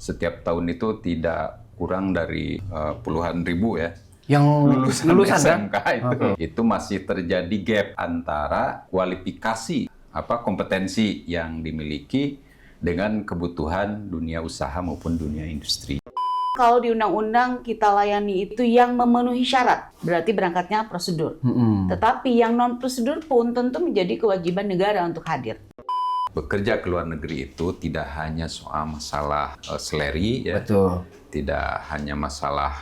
setiap tahun itu tidak kurang dari puluhan ribu ya. Yang lulusan SMK itu masih terjadi gap antara kualifikasi kompetensi yang dimiliki dengan kebutuhan dunia usaha maupun dunia industri. Kalau di undang-undang kita layani itu yang memenuhi syarat, berarti berangkatnya prosedur. Tetapi yang non-prosedur pun tentu menjadi kewajiban negara untuk hadir. Bekerja ke luar negeri itu tidak hanya soal masalah selleri, ya. Betul. Tidak hanya masalah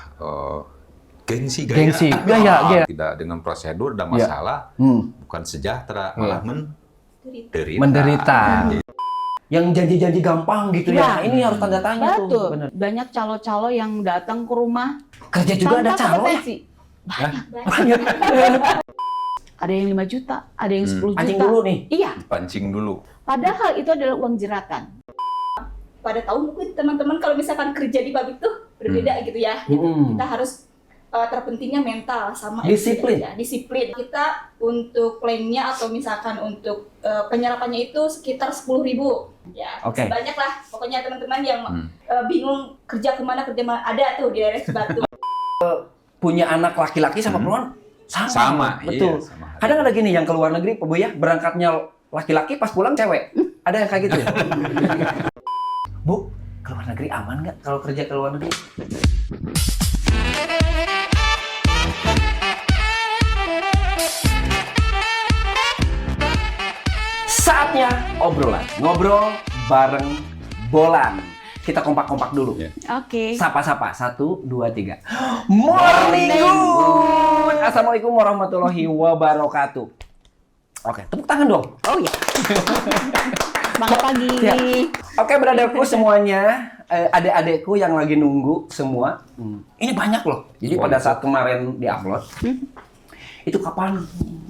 gengsi, gaya. Tidak dengan prosedur dan masalah, bukan sejahtera, malah menderita. Yang janji-janji gampang gitu ya. Ini harus tanda tanya Betul. tuh. Bener. Banyak calo-calo yang datang ke rumah. Kerja juga ada calo ya? Banyak. Ada yang 5 juta, ada yang 10 juta. Pancing dulu nih. Iya. Pancing dulu. Padahal itu adalah uang jeratan. Pada tahun mungkin teman-teman kalau misalkan kerja di pabrik tuh berbeda gitu ya. Kita harus terpentingnya mental sama disiplin. Disiplin. Kita untuk plannya atau misalkan untuk penyerapannya itu sekitar 10.000 ya. Banyak lah pokoknya teman-teman yang bingung kerja kemana ada tuh di daerah Cibatu. Punya anak laki-laki sama perempuan sama. Betul. Iya, sama. Kadang ada gini yang ke luar negeri, Bu ya, berangkatnya laki-laki pas pulang cewek. Ada yang kayak gitu ya? Bu, ke luar negeri aman nggak kalau kerja ke luar negeri? Saatnya obrolan. Ngobrol bareng Bolan. Kita kompak-kompak dulu. Oke. Sapa-sapa. 1, 2, 3. Morning good! Assalamualaikum warahmatullahi wabarakatuh. Oke, tepuk tangan dong. Oh ya. Selamat pagi. Ya. Oke, brotherku semuanya, adik-adikku yang lagi nunggu semua. Ini banyak loh. Jadi pada saat kemarin di-upload, itu kapan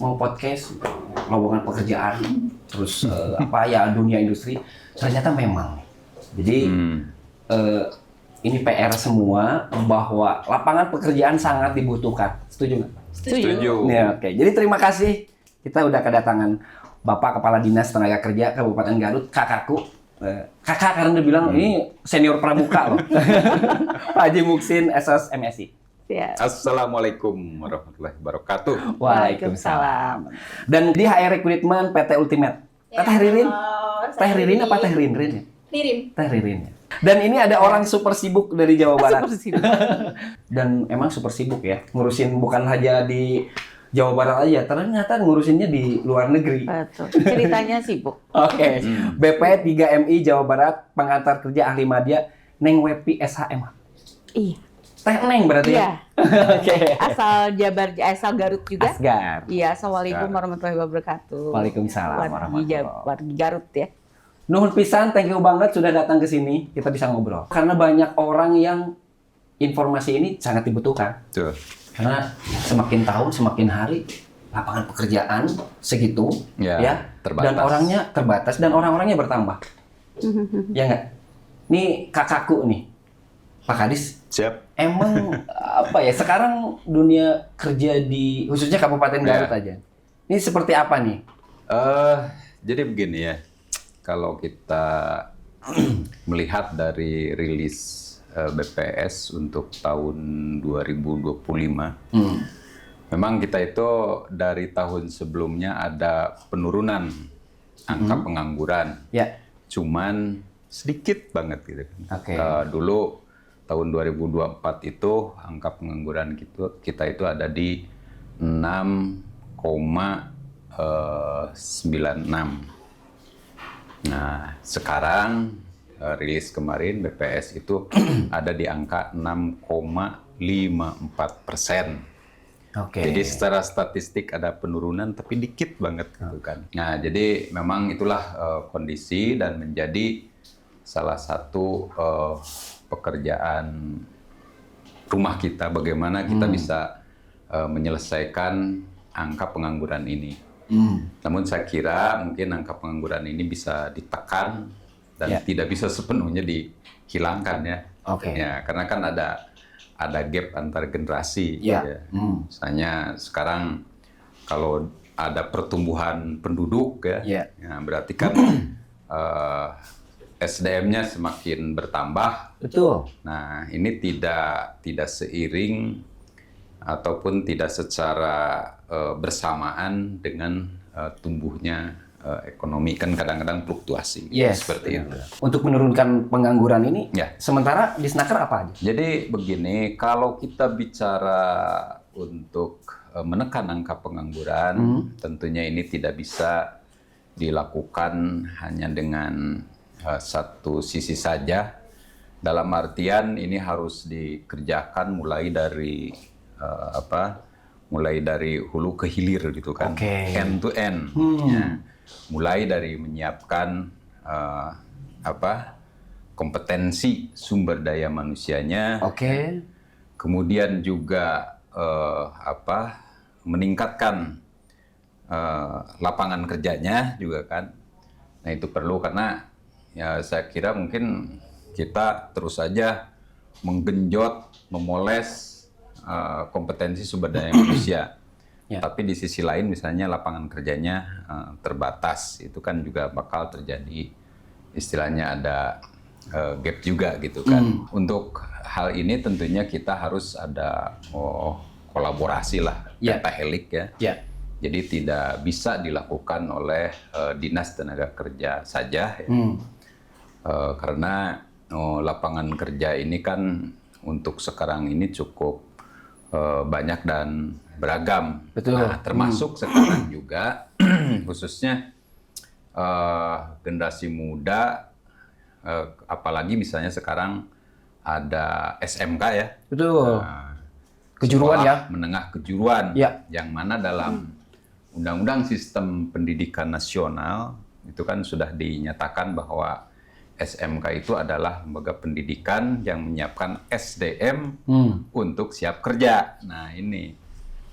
mau podcast, lowongan pekerjaan, terus dunia industri. Ternyata memang. Jadi ini PR semua bahwa lapangan pekerjaan sangat dibutuhkan. Setuju nggak? Setuju. Ya, oke. Jadi terima kasih. Kita udah kedatangan Bapak Kepala Dinas Tenaga Kerja Kabupaten Garut, kakakku. Kakak karena dia bilang ini senior pramuka loh. Pak Haji Muksin, SS MSI. Ya. Assalamualaikum warahmatullahi wabarakatuh. Waalaikumsalam. Dan di HR Recruitment PT Ultimate. Teh Ririn? Teh Ririn apa Teh Rinrin ya? Teh Ririn. Dan ini ada orang super sibuk dari Jawa Barat. Super sibuk. Dan emang super sibuk ya. Ngurusin bukan aja di Jawa Barat aja, ternyata ngurusinnya di luar negeri. Betul. Ceritanya sibuk. Oke. BP 3MI Jawa Barat, pengantar kerja ahli media, Neng Wepi SHM. Iya. Teh Neng berarti Iya. Oke. Asal Garut juga. Asgar. Iya, assalamualaikum warahmatullahi wabarakatuh. Waalaikumsalam warahmatullahi. Wargi Garut ya. Nuhun pisan, thank you banget sudah datang ke sini. Kita bisa ngobrol. Karena banyak orang yang informasi ini sangat dibutuhkan. Tuh. Karena semakin tahun, semakin hari lapangan pekerjaan segitu, ya, terbatas. Dan orangnya terbatas dan orang-orangnya bertambah. Ya nggak? Nih kakakku nih, Pak Kadis. Siap. Emang apa ya? Sekarang dunia kerja di khususnya Kabupaten Garut aja. Ini seperti apa nih? Jadi begini ya, kalau kita melihat dari rilis BPS untuk tahun 2025, memang kita itu dari tahun sebelumnya ada penurunan angka pengangguran, cuman sedikit banget gitu kan. Dulu tahun 2024 itu angka pengangguran kita itu ada di 6,96. Nah, sekarang rilis kemarin BPS itu ada di angka 6,54%. Jadi secara statistik ada penurunan tapi dikit banget gitu kan. Nah, jadi memang itulah kondisi dan menjadi salah satu pekerjaan rumah kita bagaimana kita bisa menyelesaikan angka pengangguran ini. Namun saya kira mungkin angka pengangguran ini bisa ditekan dan tidak bisa sepenuhnya dihilangkan ya. Ya, karena kan ada gap antar generasi. Ya. Misalnya sekarang kalau ada pertumbuhan penduduk ya berarti kan SDM-nya semakin bertambah Betul. Nah, ini tidak seiring ataupun tidak secara bersamaan dengan tumbuhnya ekonomi, kan kadang-kadang fluktuasi seperti itu. Untuk menurunkan pengangguran ini, Ya. sementara di Snaker apa aja? Jadi begini, kalau kita bicara untuk menekan angka pengangguran, tentunya ini tidak bisa dilakukan hanya dengan satu sisi saja. Dalam artian ini harus dikerjakan mulai dari mulai dari hulu ke hilir gitu kan, end to end. Ya. Mulai dari menyiapkan kompetensi sumber daya manusianya, kemudian juga meningkatkan lapangan kerjanya juga kan. Nah itu perlu, karena ya saya kira mungkin kita terus saja menggenjot, memoles kompetensi sumber daya manusia. Tapi di sisi lain misalnya lapangan kerjanya terbatas, itu kan juga bakal terjadi istilahnya ada gap juga gitu kan. Untuk hal ini tentunya kita harus ada kolaborasi lah, pentahelik ya. Jadi tidak bisa dilakukan oleh Dinas Tenaga Kerja saja ya. Karena lapangan kerja ini kan untuk sekarang ini cukup banyak dan beragam. Betul. Nah, termasuk sekarang juga khususnya generasi muda, apalagi misalnya sekarang ada SMK ya. Betul. Nah, kejuruan ya. Menengah kejuruan. Ya. Yang mana dalam Undang-Undang Sistem Pendidikan Nasional itu kan sudah dinyatakan bahwa SMK itu adalah lembaga pendidikan yang menyiapkan SDM untuk siap kerja. Nah ini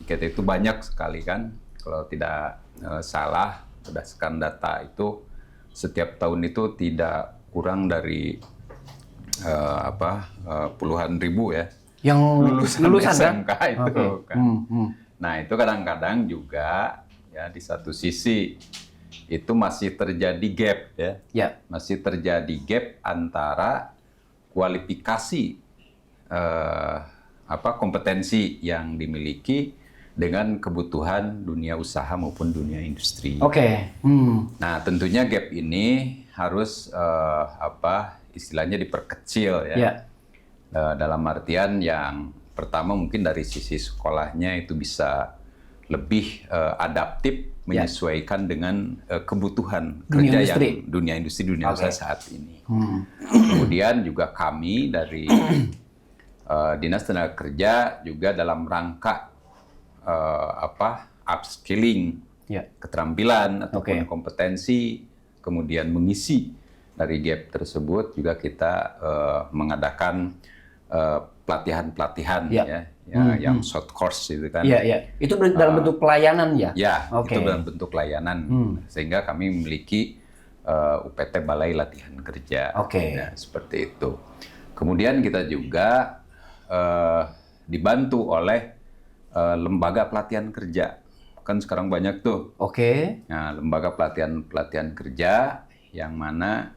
kita itu banyak sekali kan, kalau tidak salah berdasarkan data itu setiap tahun itu tidak kurang dari puluhan ribu ya yang lulusan SMK itu kan. Nah itu kadang-kadang juga ya di satu sisi itu masih terjadi gap ya. Masih terjadi gap antara kualifikasi kompetensi yang dimiliki dengan kebutuhan dunia usaha maupun dunia industri. Nah, tentunya gap ini harus istilahnya diperkecil ya. Dalam artian yang pertama mungkin dari sisi sekolahnya itu bisa lebih adaptif, menyesuaikan dengan kebutuhan kerja dunia industri, dunia usaha saat ini. Kemudian juga kami dari Dinas Tenaga Kerja juga dalam rangka upskilling, keterampilan ataupun kompetensi, kemudian mengisi dari gap tersebut juga kita mengadakan pelatihan-pelatihan yang short course itu kan. Itu dalam bentuk pelayanan ya? Itu dalam bentuk pelayanan. Sehingga kami memiliki UPT Balai Latihan Kerja. Ya, seperti itu. Kemudian kita juga dibantu oleh lembaga pelatihan kerja. Kan sekarang banyak tuh. Nah, lembaga pelatihan kerja yang mana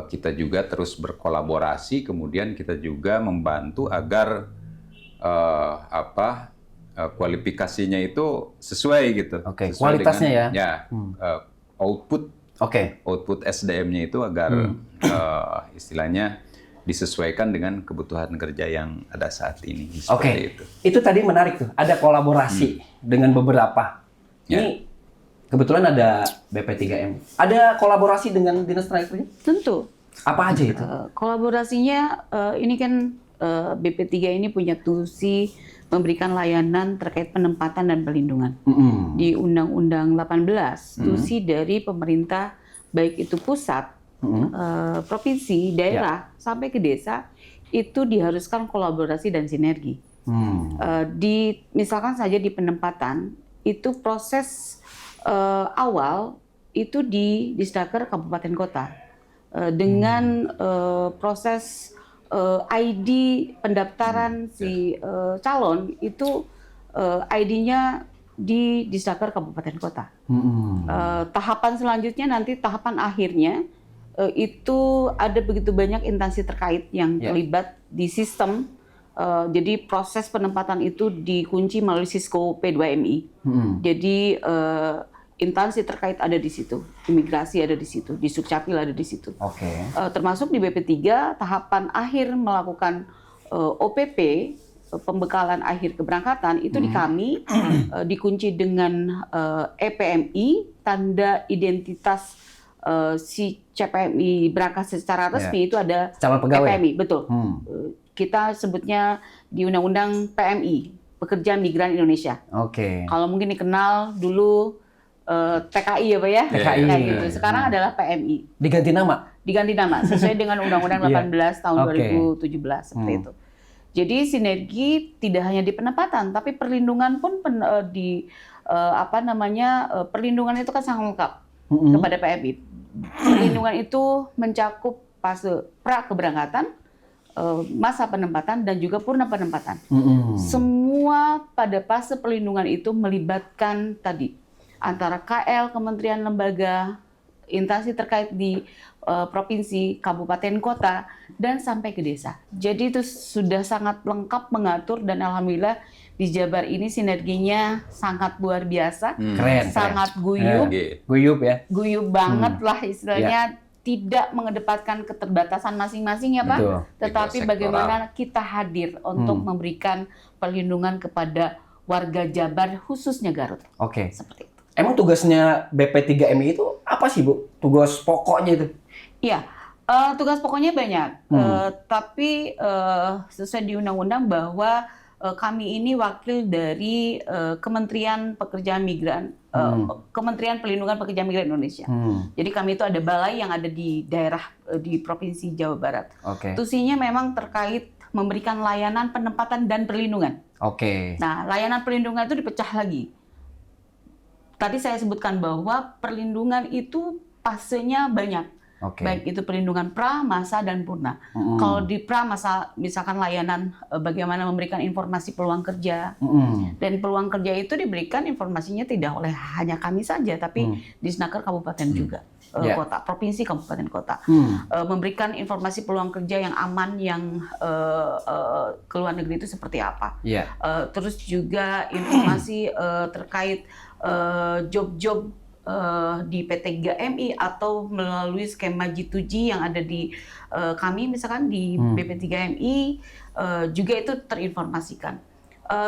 kita juga terus berkolaborasi, kemudian kita juga membantu agar kualifikasinya itu sesuai gitu. Sesuai kualitasnya dengan, output SDM-nya itu agar istilahnya disesuaikan dengan kebutuhan kerja yang ada saat ini. Itu tadi menarik tuh, ada kolaborasi dengan beberapa. Ini kebetulan ada BP3M. Ada kolaborasi dengan Dinas Tenaga Kerja? Tentu. Apa aja itu? Kolaborasinya ini kan BP3 ini punya tusi memberikan layanan terkait penempatan dan perlindungan. Di Undang-Undang 18, tusi dari pemerintah baik itu pusat, provinsi, daerah, sampai ke desa, itu diharuskan kolaborasi dan sinergi. Misalkan saja di penempatan, itu proses awal itu di Disnaker Kabupaten Kota dengan proses ID pendaftaran si calon itu ID-nya di Disnaker Kabupaten Kota. Tahapan selanjutnya nanti tahapan akhirnya itu ada begitu banyak instansi terkait yang terlibat di sistem. Jadi proses penempatan itu dikunci melalui Cisco P2MI. Jadi instansi terkait ada di situ, imigrasi ada di situ, di Sukcapil ada di situ. Termasuk di BP3 tahapan akhir melakukan OPP, pembekalan akhir keberangkatan itu di kami dikunci dengan EPMI, tanda identitas si CPMI berangkat secara resmi itu ada calon pegawai. EPMI, betul. Kita sebutnya di Undang-Undang PMI, Pekerja Migran Indonesia. Kalau mungkin dikenal dulu TKI ya Pak ya? TKI. Kayak gitu. Sekarang adalah PMI. Diganti nama? Diganti nama sesuai dengan Undang-Undang 18 tahun 2017 seperti itu. Jadi sinergi tidak hanya di penempatan, tapi perlindungan pun perlindungan itu kan sangat lengkap kepada PMI. Perlindungan itu mencakup fase pra keberangkatan, masa penempatan dan juga purna penempatan. Semua pada fase perlindungan itu melibatkan tadi antara KL, kementerian, lembaga, instansi terkait di provinsi, kabupaten, kota, dan sampai ke desa. Jadi itu sudah sangat lengkap mengatur dan alhamdulillah di Jabar ini sinerginya sangat luar biasa. Keren. Sangat guyup. Guyup ya? Guyup banget lah istilahnya. Tidak mengedepankan keterbatasan masing-masing ya Pak. Betul. Tetapi bagaimana kita hadir untuk memberikan perlindungan kepada warga Jabar khususnya Garut. Seperti itu. Emang tugasnya BP3MI itu apa sih Bu? Tugas pokoknya itu? Iya, tugas pokoknya banyak. Tapi sesuai di undang-undang bahwa kami ini wakil dari Kementerian Pekerjaan Migran, Kementerian Pelindungan Pekerjaan Migran Indonesia. Jadi kami itu ada balai yang ada di daerah di Provinsi Jawa Barat. Tusinya memang terkait memberikan layanan penempatan dan perlindungan. Nah, layanan perlindungan itu dipecah lagi. Tadi saya sebutkan bahwa perlindungan itu fasenya banyak. Baik itu perlindungan pra, masa, dan purna. Kalau di pra, masa misalkan layanan bagaimana memberikan informasi peluang kerja. Dan peluang kerja itu diberikan informasinya tidak oleh hanya kami saja, tapi di Disnaker Kabupaten juga. Kota, provinsi, kabupaten, kota. Memberikan informasi peluang kerja yang aman, yang ke luar negeri itu seperti apa. Terus juga informasi terkait job-job di PT3MI atau melalui skema G2G yang ada di kami misalkan di BP3MI juga itu terinformasikan.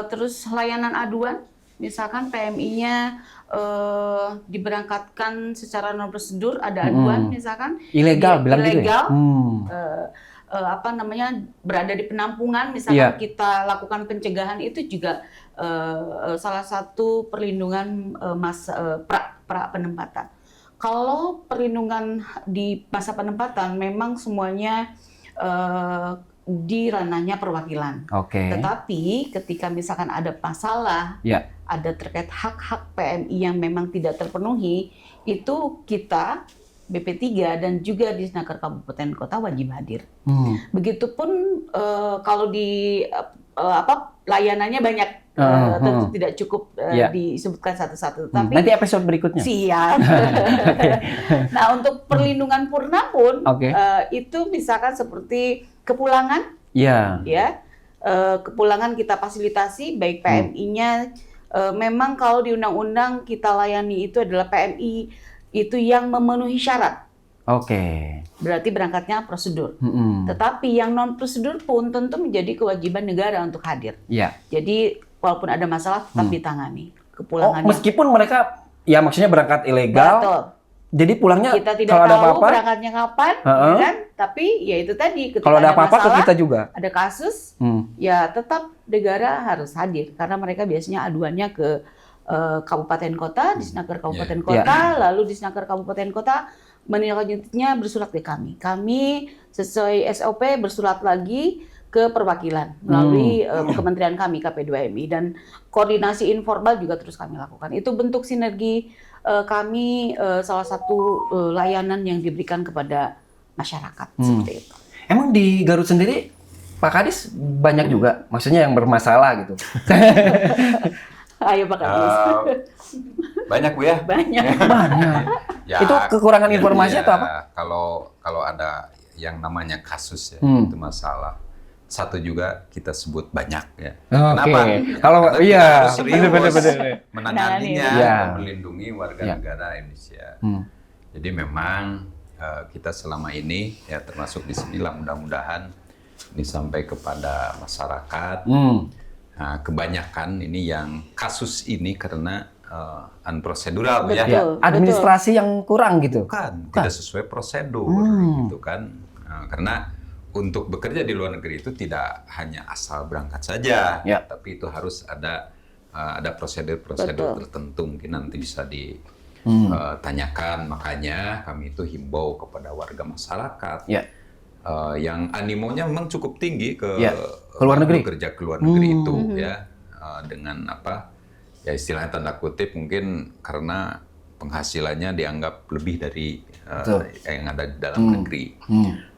Terus layanan aduan, misalkan PMI-nya diberangkatkan secara non prosedur, ada aduan misalkan ilegal, bilang gitu ya? Berada di penampungan, misalkan kita lakukan pencegahan, itu juga salah satu perlindungan pra penempatan. Kalau perlindungan di masa penempatan memang semuanya di ranahnya perwakilan. Tetapi ketika misalkan ada masalah, ada terkait hak-hak PMI yang memang tidak terpenuhi, itu kita BP3 dan juga di Disnaker Kabupaten Kota wajib hadir. Begitupun kalau di layanannya banyak, tentu tidak cukup disebutkan satu-satu. Tapi nanti episode berikutnya. Siap. Nah, untuk perlindungan purna pun itu misalkan seperti kepulangan, kepulangan kita fasilitasi baik PMI-nya. Memang kalau di undang-undang kita layani itu adalah PMI itu yang memenuhi syarat. Berarti berangkatnya prosedur. Tetapi yang non prosedur pun tentu menjadi kewajiban negara untuk hadir. Jadi walaupun ada masalah tetap ditangani. Kepulangan. Meskipun mereka ya maksudnya berangkat ilegal. Betul. Jadi pulangnya kita tidak kalau ada tahu apa-apa berangkatnya kapan, ya kan? Tapi ya itu tadi ketika kalau ada apa-apa masalah, ke kita juga. Ada kasus, ya tetap negara harus hadir karena mereka biasanya aduannya ke kabupaten kota, Disnaker Kabupaten Kota, lalu Disnaker Kabupaten Kota menindaklanjutinya bersurat ke kami. Kami sesuai SOP bersurat lagi ke perwakilan melalui kementerian kami KP2MI, dan koordinasi informal juga terus kami lakukan. Itu bentuk sinergi kami, salah satu layanan yang diberikan kepada masyarakat seperti itu. Emang di Garut sendiri Pak Kadis banyak juga, maksudnya yang bermasalah gitu. Ayo Pak Kadis. Banyak Bu ya? Banyak. Banyak. Ya, Itu kekurangan jadi informasi ya, atau apa? Kalau ada yang namanya kasus ya, Hmm. itu masalah. Satu juga kita sebut banyak ya. Oke. Kenapa? Kalau Karena kita iya, harus serius benar-benar. menanganinya, Iya. melindungi warga Iya. negara Indonesia. Hmm. Jadi memang kita selama ini ya termasuk di sinilah mudah-mudahan ini sampai kepada masyarakat. Nah, kebanyakan ini yang kasus ini karena unprocedural ya. Betul. Ya, administrasi yang kurang gitu. Bukan, tidak sesuai prosedur gitu kan. Karena untuk bekerja di luar negeri itu tidak hanya asal berangkat saja, Ya. tapi itu harus ada prosedur-prosedur Betul. tertentu mungkin nanti bisa ditanyakan. Makanya kami itu himbau kepada warga masyarakat Ya. yang animonya memang cukup tinggi ke Ya, ke luar negeri. bekerja ke luar negeri itu ya dengan apa ya istilahnya tanda kutip mungkin karena penghasilannya dianggap lebih dari Betul. yang ada di dalam negeri.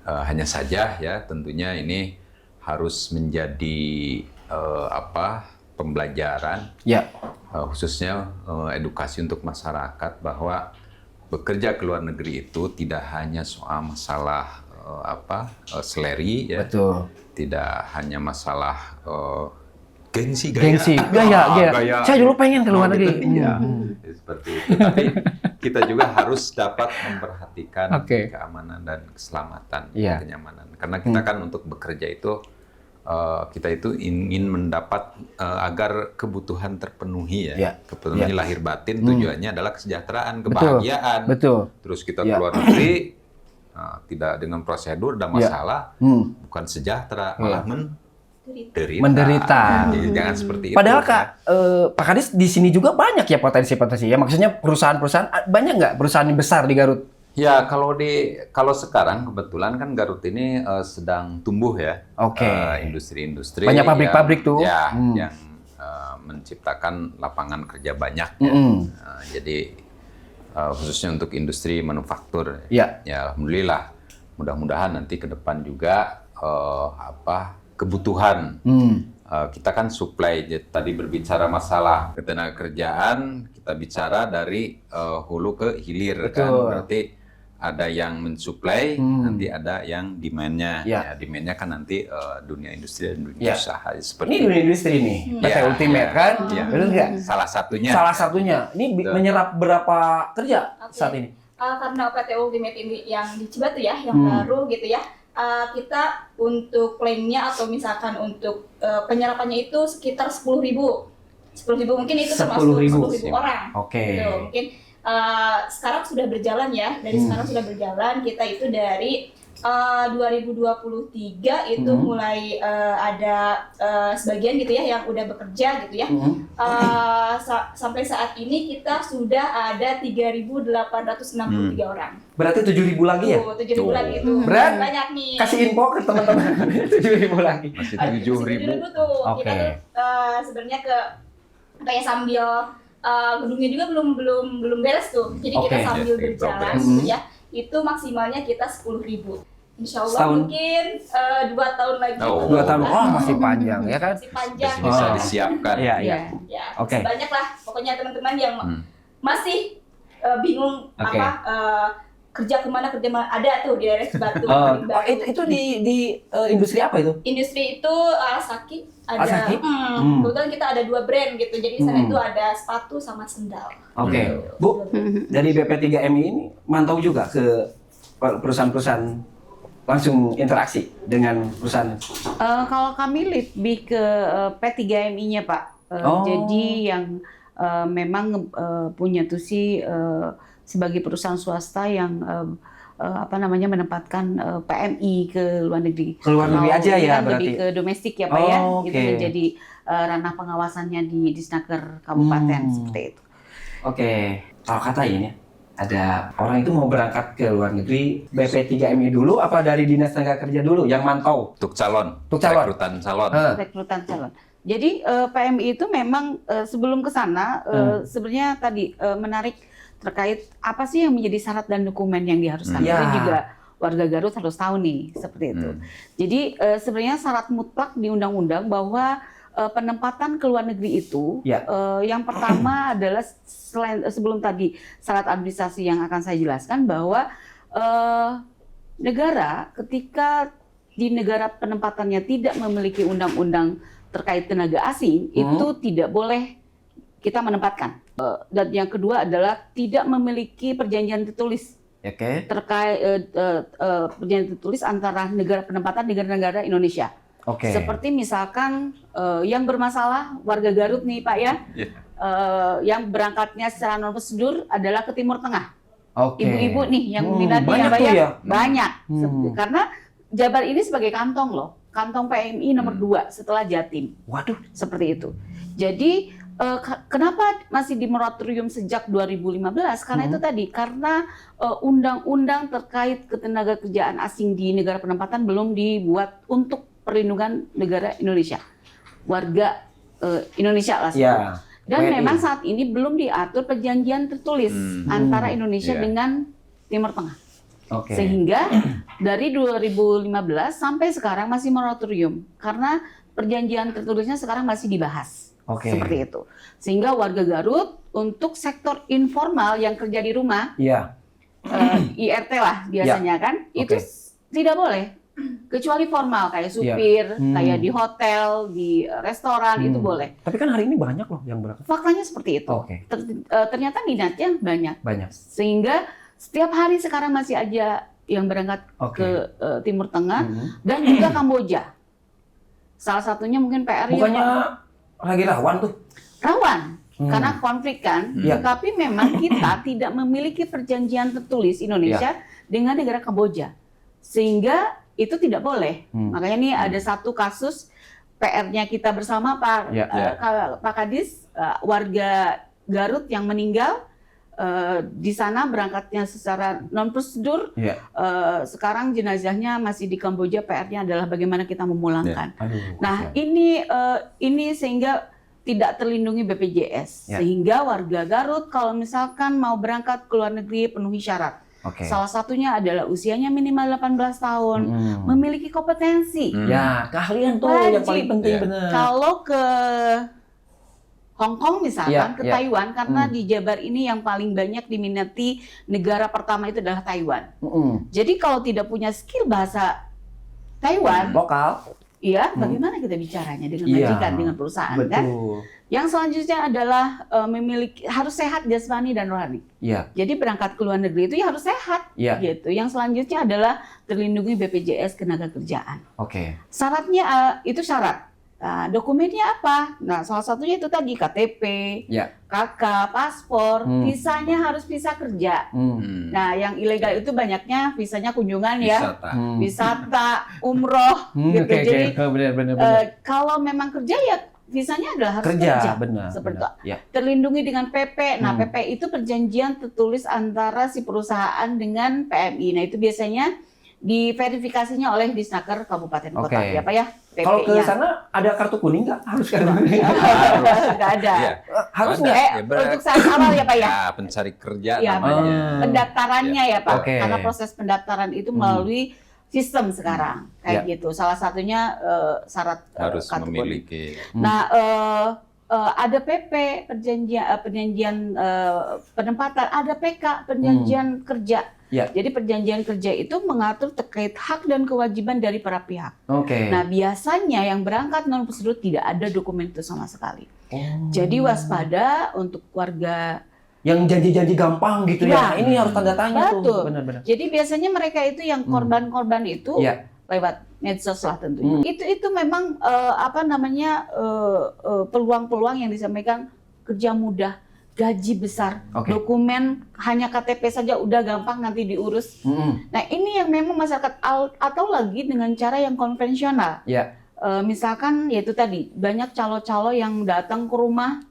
Hanya saja ya tentunya ini harus menjadi pembelajaran Ya. khususnya edukasi untuk masyarakat bahwa bekerja ke luar negeri itu tidak hanya soal masalah seleri ya, Betul. tidak hanya masalah gengsi gaya. Gengsi, gaya. Saya dulu pengen ke luar negeri. Gitu, iya. Seperti itu. Tapi kita juga harus dapat memperhatikan Oke. keamanan dan keselamatan, Iya. kenyamanan. Karena kita kan untuk bekerja itu kita itu ingin mendapat agar kebutuhan terpenuhi ya. Iya. Kepenuhi Iya. lahir batin tujuannya adalah kesejahteraan, Betul. kebahagiaan. Betul. Terus kita Iya. keluar negeri tidak dengan prosedur dan Iya. masalah, bukan sejahtera, malah Menderita. Jadi jangan seperti itu. Padahal ya. Kak, Pak Kadis di sini juga banyak ya potensi-potensi ya. Maksudnya perusahaan-perusahaan banyak nggak perusahaan yang besar di Garut? Ya kalau sekarang kebetulan kan Garut ini sedang tumbuh ya. Oke. Industri-industri. Banyak pabrik-pabrik tuh. Ya, yang menciptakan lapangan kerja banyak. Ya. Jadi khususnya untuk industri manufaktur. Ya. Ya alhamdulillah. Mudah-mudahan nanti ke depan juga kebutuhan. Kita kan supply, tadi berbicara masalah ketenagakerjaan, kita bicara dari hulu ke hilir. Betul. Kan berarti ada yang mensuplai, nanti ada yang demand-nya. Ya. Ya, demand-nya kan nanti dunia industri dan dunia Ya. usaha seperti Ini dunia industri nih, PT Ya, Ultimate ya, kan? ya. Benar nggak? Salah satunya. Salah satunya. Ini Betul. menyerap berapa kerja Oke. saat ini? Karena PT Ultimate ini yang di Cibatu ya, yang baru gitu ya. Kita untuk klaimnya atau misalkan untuk penyerapannya itu sekitar 10.000. 10.000 mungkin itu termasuk 10.000 orang. Oke. Gitu. Mungkin sekarang sudah berjalan ya. Dari sekarang sudah berjalan, kita itu dari 2023 itu mulai ada sebagian gitu ya yang udah bekerja gitu ya. Sampai saat ini kita sudah ada 3.863 orang. Berarti 7.000 lagi ya? 7.000 lagi itu. Berat. Banyak nih. Kasih info ke teman-teman. 7.000 lagi. Masih 7.000 7.000. tuh. Oke. Kita tuh sebenarnya kayak sambil gedungnya juga belum beres tuh. Jadi kita Oke. sambil Jadi berjalan progress. gitu ya. Itu maksimalnya kita 10.000. Insya Allah Setahun. mungkin 2 tahun lagi. Oh. 2 tahun. Oh, masih panjang ya kan? Masih panjang. Masih bisa Oh. disiapkan. Iya, iya. Iya. Ya, Oke. banyak lah. Pokoknya teman-teman yang masih bingung Oke. kerja kemana ada tuh di daerah Cibatu. Oh, Paling baru. itu di industri apa itu? Industri itu Alasaki ada. Alasaki? Kebetulan kita ada 2 brand gitu. Jadi di sana itu ada sepatu sama sendal. Oke. Bu, dari BP3MI ini mantau juga ke perusahaan-perusahaan langsung interaksi dengan perusahaan. Kalau kami lebih ke P3MI-nya Pak. Oh. Jadi yang memang punya tusi sebagai perusahaan swasta yang menempatkan PMI ke luar negeri. Ke luar negeri Kalau aja ini ya kan berarti? lebih ke domestik ya Pak ya. Oh, Itu oke. menjadi ranah pengawasannya di Disnaker Kabupaten seperti itu. Oke. Kalau kata ini ada orang itu mau berangkat ke luar negeri, BP3MI dulu apa dari Dinas Tenaga Kerja dulu yang mantau? Untuk calon, Untuk calon. rekrutan calon. Rekrutan calon. Jadi PMI itu memang sebelum ke sana sebenarnya tadi menarik terkait apa sih yang menjadi syarat dan dokumen yang diharuskan. Ya. Itu juga warga Garut harus tahu nih seperti itu. Jadi sebenarnya syarat mutlak di undang-undang bahwa penempatan ke luar negeri itu, Ya. yang pertama adalah sebelum tadi syarat administrasi yang akan saya jelaskan bahwa negara ketika di negara penempatannya tidak memiliki undang-undang terkait tenaga asing, itu tidak boleh kita menempatkan. Dan yang kedua adalah tidak memiliki perjanjian tertulis terkait perjanjian tertulis antara negara penempatan dengan negara Indonesia. Seperti misalkan yang bermasalah warga Garut nih Pak ya, yang berangkatnya secara non prosedur adalah ke Timur Tengah. Ibu-ibu nih yang minatnya banyak Pak tuh ya? banyak. Karena Jabar ini sebagai kantong loh, kantong PMI nomor 2 setelah Jatim. Waduh, seperti itu. Jadi kenapa masih di moratorium sejak 2015? Karena itu tadi, karena undang-undang terkait ketenaga kerjaan asing di negara penempatan belum dibuat untuk perlindungan negara Indonesia, warga Indonesia lah. Dan memang saat ini belum diatur perjanjian tertulis antara Indonesia dengan Timur Tengah. Sehingga dari 2015 sampai sekarang masih moratorium karena perjanjian tertulisnya sekarang masih dibahas. Seperti itu. Sehingga warga Garut untuk sektor informal yang kerja di rumah, IRT lah biasanya kan, itu tidak boleh. Kecuali formal kayak supir, kayak di hotel, di restoran itu boleh. Tapi kan hari ini banyak loh yang berangkat. Faktanya seperti itu. Ternyata minatnya banyak. Sehingga setiap hari sekarang masih ada yang berangkat ke Timur Tengah dan juga Kamboja. Salah satunya mungkin PR. Bukannya lagi rawan tuh? Rawan. Karena konflik kan. Tetapi memang kita tidak memiliki perjanjian tertulis Indonesia dengan negara Kamboja. Sehingga itu tidak boleh. Makanya nih ada satu kasus PR-nya kita bersama Pak Kadis, warga Garut yang meninggal di sana berangkatnya secara non prosedur. Sekarang jenazahnya masih di Kamboja. PR-nya adalah bagaimana kita memulangkan. Nah ini sehingga tidak terlindungi BPJS. Sehingga warga Garut kalau misalkan mau berangkat ke luar negeri penuhi syarat. Salah satunya adalah usianya minimal 18 tahun, memiliki kompetensi. Keahlian tuh yang paling penting benar. Kalau ke Hong Kong misalkan, ke Taiwan, karena di Jabar ini yang paling banyak diminati negara pertama itu adalah Taiwan. Jadi kalau tidak punya skill bahasa Taiwan, lokal, bagaimana kita bicaranya dengan majikan, dengan perusahaan kan? Yang selanjutnya adalah harus sehat jasmani dan rohani. Jadi berangkat ke luar negeri itu harus sehat, gitu. Yang selanjutnya adalah terlindungi BPJS Ketenagakerjaan. Syaratnya itu syarat. Nah, dokumennya apa? Nah, salah satunya itu tadi KTP, KK, paspor, visanya harus visa kerja. Nah, yang ilegal itu banyaknya visanya kunjungan wisata, umroh, gitu. Jadi kalau memang kerja visanya adalah harus kerja. Seperti itu. Terlindungi dengan PP. Nah, PP itu perjanjian tertulis antara si perusahaan dengan PMI. Nah, itu biasanya diverifikasinya oleh Disnaker Kabupaten Kota. Ya, Pak ya? Kalau ke sana ada kartu kuning nggak? Harus kartu kuning? Nggak ada. Harusnya. Untuk saat awal ya, Pak ya? Pencari kerja namanya. Pendaftarannya ya, Pak. Karena proses pendaftaran itu melalui sistem sekarang kayak gitu. Salah satunya syarat harus kartu memiliki. kuning. Nah, ada PP perjanjian penempatan, ada PK perjanjian kerja. Jadi perjanjian kerja itu mengatur terkait hak dan kewajiban dari para pihak. Nah, biasanya yang berangkat non prosedur tidak ada dokumen itu sama sekali. Jadi waspada untuk warga yang janji-janji gampang gitu ya. Ini harus tanda tanya tuh. Benar-benar. Jadi biasanya mereka itu yang korban-korban itu lewat medsos lah tentunya. Itu memang peluang-peluang yang disampaikan, kerja mudah, gaji besar, dokumen hanya KTP saja udah gampang nanti diurus. Nah, ini yang memang masyarakat atau lagi dengan cara yang konvensional. Misalkan yaitu tadi banyak calo-calo yang datang ke rumah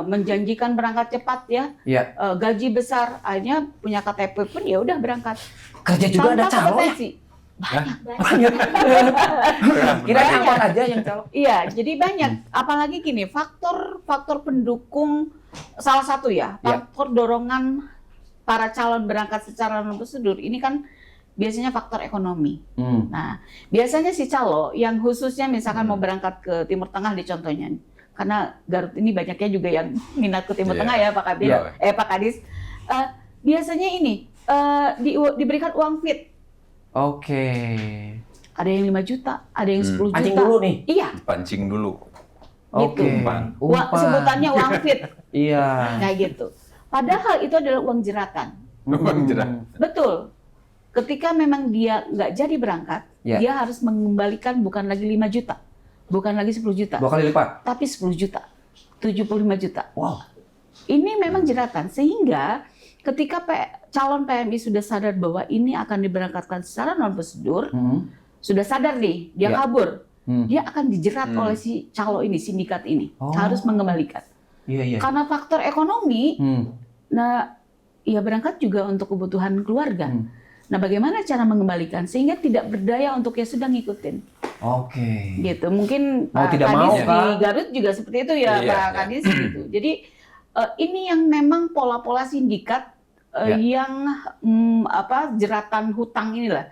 menjanjikan berangkat cepat gaji besar, akhirnya punya KTP pun ya udah berangkat. Kerja juga tanpa ada calo ya? Banyak. Kira-kira angkot aja yang calo. Iya, jadi banyak. Apalagi gini, faktor pendukung salah satu faktor dorongan para calon berangkat secara non prosedur ini kan biasanya faktor ekonomi. Nah, biasanya si calo yang khususnya misalkan mau berangkat ke Timur Tengah di contohnya, karena Garut ini banyaknya juga yang minat ke Timur Tengah ya Pak Kadis, Pak Kadis. Biasanya ini diberikan uang fit. Oke. Ada yang 5 juta, ada yang 10 juta. Pancing dulu nih. Iya. Pancing dulu. Gitu. Umpan. Sebutannya uang fit. Iya. Kayak gitu. Padahal itu adalah uang jeratan. Uang jerat. Betul. Ketika memang dia nggak jadi berangkat, dia harus mengembalikan bukan lagi 5 juta, bukan lagi 10 juta. 2 kali lipat. Tapi 10 juta, 75 juta. Wow. Ini memang jeratan, sehingga ketika calon PMI sudah sadar bahwa ini akan diberangkatkan secara non prosedur, sudah sadar nih, dia kabur, dia akan dijerat oleh si calo ini, sindikat ini, harus mengembalikan. Iya. Karena faktor ekonomi, nah, ya berangkat juga untuk kebutuhan keluarga. Nah, bagaimana cara mengembalikan sehingga tidak berdaya untuk ya sudah ngikutin. Oke. Gitu. Mungkin Mau Pak tidak Kadis mau, di Kak. Garut juga seperti itu ya, Pak Kadis gitu. Jadi ini yang memang pola-pola sindikat yang jeratan hutang inilah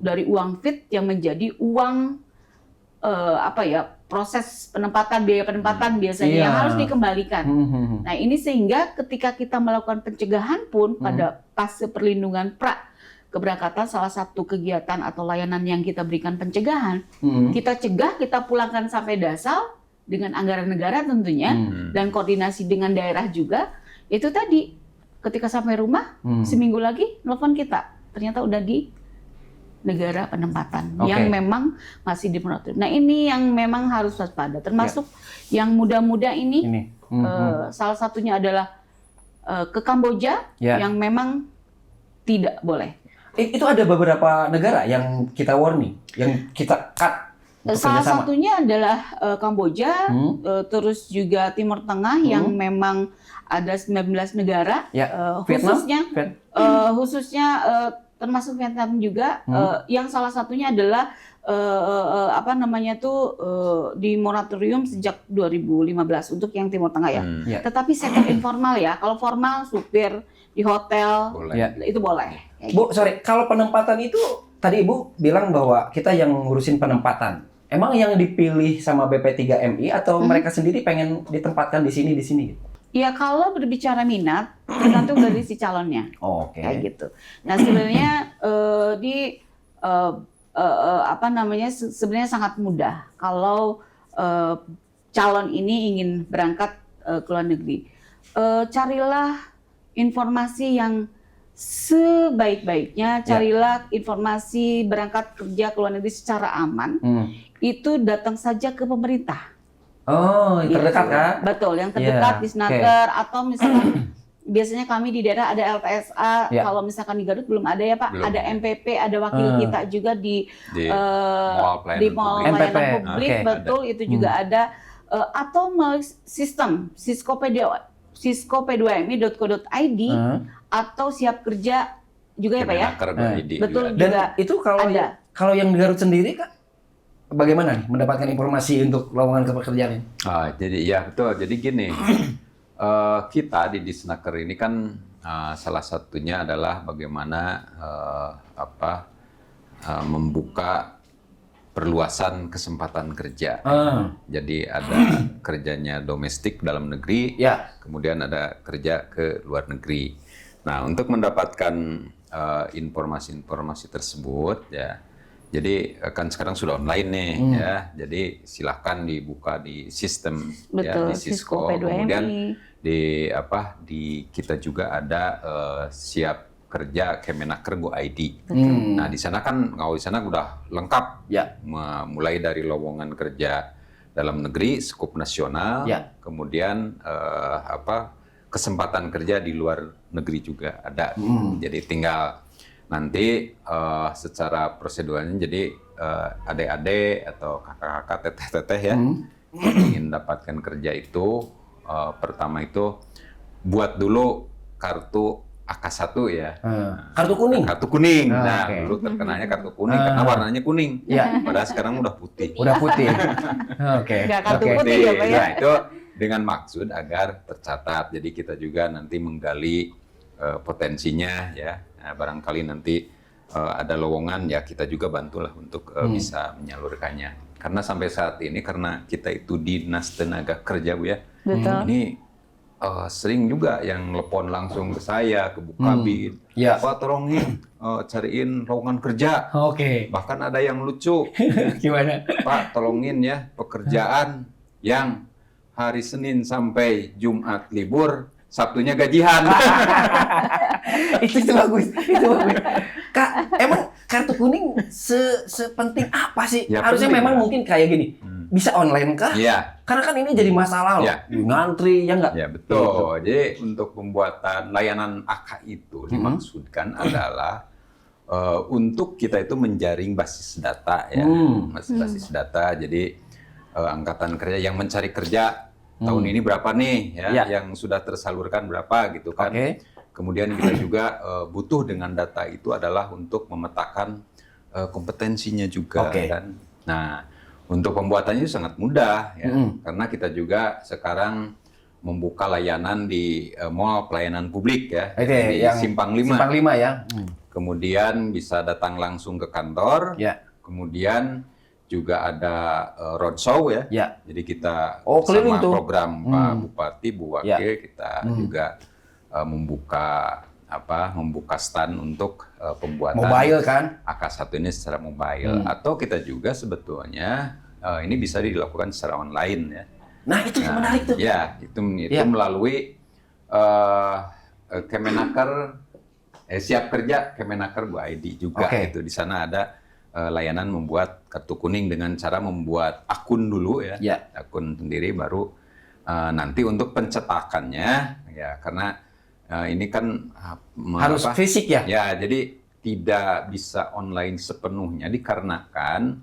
dari uang fit yang menjadi uang proses penempatan, biaya penempatan biasanya yang harus dikembalikan. Nah, ini sehingga ketika kita melakukan pencegahan pun pada fase perlindungan keberangkatan, salah satu kegiatan atau layanan yang kita berikan pencegahan, kita cegah, kita pulangkan sampai dasar dengan anggaran negara tentunya, dan koordinasi dengan daerah juga. Itu tadi, ketika sampai rumah, seminggu lagi telepon kita, ternyata udah di negara penempatan yang memang masih dimonitoring. Nah, ini yang memang harus waspada, termasuk yang muda-muda ini. Salah satunya adalah ke Kamboja yang memang tidak boleh. Itu ada beberapa negara yang kita warning, yang kita cut. Salah satunya adalah Kamboja, terus juga Timur Tengah yang memang ada 19 negara, khususnya termasuk Vietnam juga, yang salah satunya adalah di moratorium sejak 2015 untuk yang Timur Tengah ya. Tetapi sektor informal ya, kalau formal supir di hotel itu boleh. Bu, sorry, kalau penempatan itu tadi Ibu bilang bahwa kita yang ngurusin penempatan. Emang yang dipilih sama BP3MI atau mereka sendiri pengen ditempatkan di sini gitu? Ya, kalau berbicara minat tergantung dari si calonnya. Kayak gitu. Nah, sebenarnya sebenarnya sangat mudah kalau calon ini ingin berangkat ke luar negeri. Carilah informasi yang sebaik-baiknya, carilah informasi berangkat kerja ke luar negeri secara aman. Itu datang saja ke pemerintah. Oh, yang terdekat kan? Betul, yang terdekat di Snaker atau misalkan biasanya kami di daerah ada LTSA. Kalau misalkan di Garut belum ada ya Pak, ada MPP, ada wakil kita juga di mall pelayanan publik, betul itu juga ada, atau melalui sistem siskopd.co.id atau siap kerja juga ya Pak ya. Betul Dan juga. itu kalau yang di Garut sendiri Kak, bagaimana nih mendapatkan informasi untuk lowongan pekerjaan ini? Jadi ya betul. Jadi gini, kita di Disnaker ini kan salah satunya adalah bagaimana membuka perluasan kesempatan kerja. Jadi ada kerjanya domestik dalam negeri, kemudian ada kerja ke luar negeri. Nah, untuk mendapatkan informasi-informasi tersebut ya. Jadi kan sekarang sudah online nih ya. Jadi silahkan dibuka di sistem betul, ya, di Sisko. Kemudian di kita juga ada siap kerja Kemenaker Go ID. Nah, di sana kan di sana udah lengkap ya, mulai dari lowongan kerja dalam negeri, skup nasional, kemudian kesempatan kerja di luar negeri juga ada. Jadi tinggal nanti secara prosedurnya, jadi adik-adik atau kakak-kakak, teteh-teteh ya, yang ingin dapatkan kerja itu pertama itu buat dulu kartu AK1 ya. Kartu kuning. Kartu kuning. Nah, dulu terkenalnya kartu kuning karena warnanya kuning. Padahal sekarang udah putih. Udah putih. Nggak kartu putih ya Pak ya. Nah, itu dengan maksud agar tercatat. Jadi kita juga nanti menggali potensinya ya. Nah, barangkali nanti ada lowongan ya kita juga bantulah untuk bisa menyalurkannya. Karena sampai saat ini karena kita itu Dinas Tenaga Kerja Bu ya. Betul. Ini sering juga yang telepon langsung ke saya, ke Bu Kabid. Ya. Pak tolongin cariin lowongan kerja. Oke. Bahkan ada yang lucu. Gimana? Pak tolongin ya pekerjaan yang hari Senin sampai Jumat libur, Sabtunya gajian. itu bagus, itu bagus. Kak, emang kartu kuning sepenting apa sih? Ya, Harusnya penting, memang ya. mungkin kayak gini. Bisa online kah? Iya. Karena kan ini jadi masalah loh. Ya. Ngantri, ya nggak? Ya betul. Jadi untuk pembuatan layanan AK itu dimaksudkan adalah untuk kita itu menjaring basis data ya, basis data. Jadi angkatan kerja yang mencari kerja tahun ini berapa nih ya, yang sudah tersalurkan berapa gitu kan. Oke. Kemudian kita juga butuh dengan data itu adalah untuk memetakan kompetensinya juga kan. Nah, untuk pembuatannya sangat mudah ya, karena kita juga sekarang membuka layanan di mall pelayanan publik ya, di yang Simpang 5. Simpang 5 ya. Kemudian bisa datang langsung ke kantor. Ya. Kemudian juga ada roadshow ya. Ya. Jadi kita keliling bersama tuh. program Pak Bupati, Bu Wakil kita juga membuka stand untuk pembuatan Mobile kan? AK1 ini secara mobile. Atau kita juga sebetulnya ini bisa dilakukan secara online ya. Nah, itu yang menarik tuh. Ya, itu melalui Kemenaker Siap Kerja Kemenaker Bu ID juga itu. Di sana ada layanan membuat kartu kuning dengan cara membuat akun dulu ya. Akun sendiri baru nanti untuk pencetakannya ya, karena ini kan harus fisik ya? Ya, jadi tidak bisa online sepenuhnya dikarenakan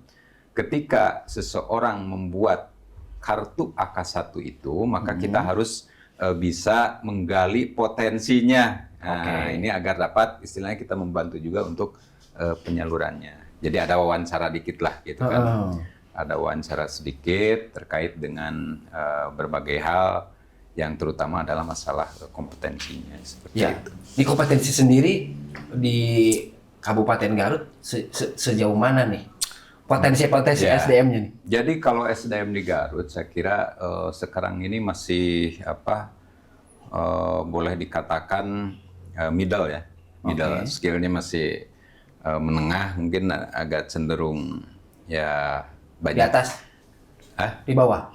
ketika seseorang membuat kartu AK1 itu, maka kita harus bisa menggali potensinya. Nah, ini agar dapat istilahnya kita membantu juga untuk penyalurannya. Jadi ada wawancara dikit lah gitu kan. Ada wawancara sedikit terkait dengan berbagai hal yang terutama adalah masalah kompetensinya seperti itu. Di kompetensi sendiri di Kabupaten Garut sejauh mana nih potensi SDM-nya nih? Jadi kalau SDM di Garut saya kira sekarang ini masih boleh dikatakan middle ya. Middle skill-nya masih menengah, mungkin agak cenderung ya banyak. Di atas? Di bawah?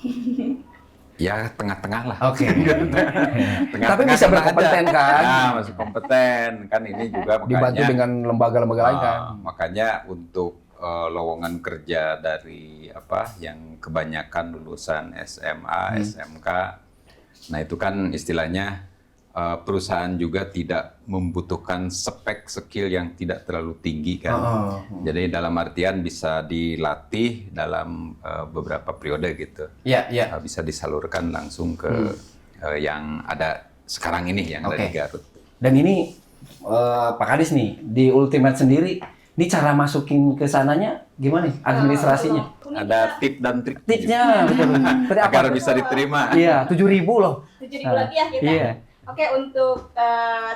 Ya tengah-tengah lah. Oke. Tengah-tengah. Tapi bisa berkompeten kan? Ya, masih kompeten kan, ini juga makanya dibantu dengan lembaga-lembaga lain kan. Makanya untuk lowongan kerja dari yang kebanyakan lulusan SMA, SMK. Nah, itu kan istilahnya perusahaan juga tidak membutuhkan spek skill yang tidak terlalu tinggi kan. Jadi dalam artian bisa dilatih dalam beberapa periode gitu. Bisa disalurkan langsung ke yang ada sekarang ini yang ada di Garut. Dan ini Pak Kadis nih di Ultimate sendiri, ini cara masukin ke sananya gimana nih administrasinya? Ada tip dan trik. Tipnya betul. Agar bisa diterima. Iya, 7.000 loh. 7.000 lagi ya kita. Iya. Oke, untuk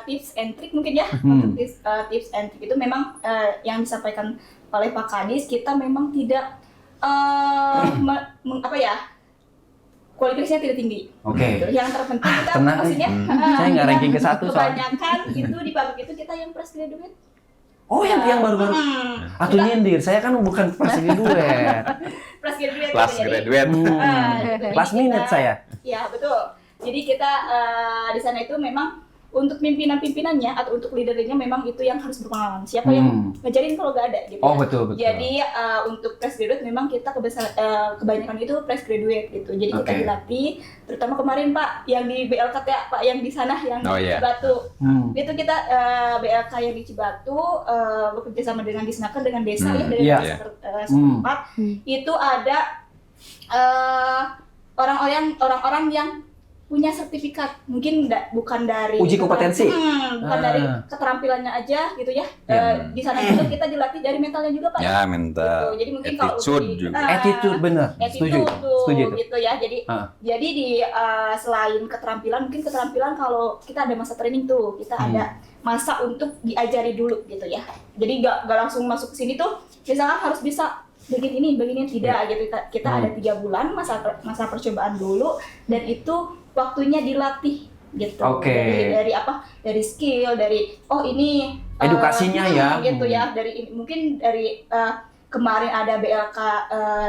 tips and trick mungkin ya. Untuk tips and trick itu memang yang disampaikan oleh Pak Kadis, kita memang tidak kualitasnya tidak tinggi. Yang terpenting kita maksudnya saya nggak ranking ke 1 soalnya. Kebanyakan itu di pabrik itu kita yang fresh graduate. Oh, yang baru-baru. Atau nyindir, saya kan bukan fresh graduate. Fresh graduate. Plus graduate. Last minute saya. Iya, betul. Jadi kita di sana itu memang untuk pimpinan-pimpinannya atau untuk leadernya memang itu yang harus berpengalaman. Siapa yang ngajarin kalau nggak ada gitu. Betul. Jadi untuk fresh graduate memang kita kebanyakan itu fresh graduate gitu. Jadi kita dilatih, terutama kemarin Pak yang di BLK ya, Pak yang di sana yang di Cibatu. Itu kita BLK yang di Cibatu bekerja sama dengan Disnaker dengan desa ya dari desa setempat. Itu ada orang-orang yang punya sertifikat, mungkin bukan dari uji kompetensi, bukan dari keterampilannya aja gitu ya. Di sana juga kita dilatih dari mentalnya juga Pak. Ya, mental. Gitu. Jadi mungkin kalau Attitude juga. attitude bener, setuju, setuju itu. gitu ya. Jadi di selain keterampilan, mungkin keterampilan kalau kita ada masa training tuh, kita ada masa untuk diajari dulu gitu ya. Jadi nggak langsung masuk ke sini tuh, misalkan harus bisa begini tidak gitu. Kita ada 3 bulan masa percobaan dulu, dan itu waktunya dilatih gitu. Dari apa? Dari skill, dari ini edukasinya ya. Gitu ya. Mungkin dari kemarin ada BLK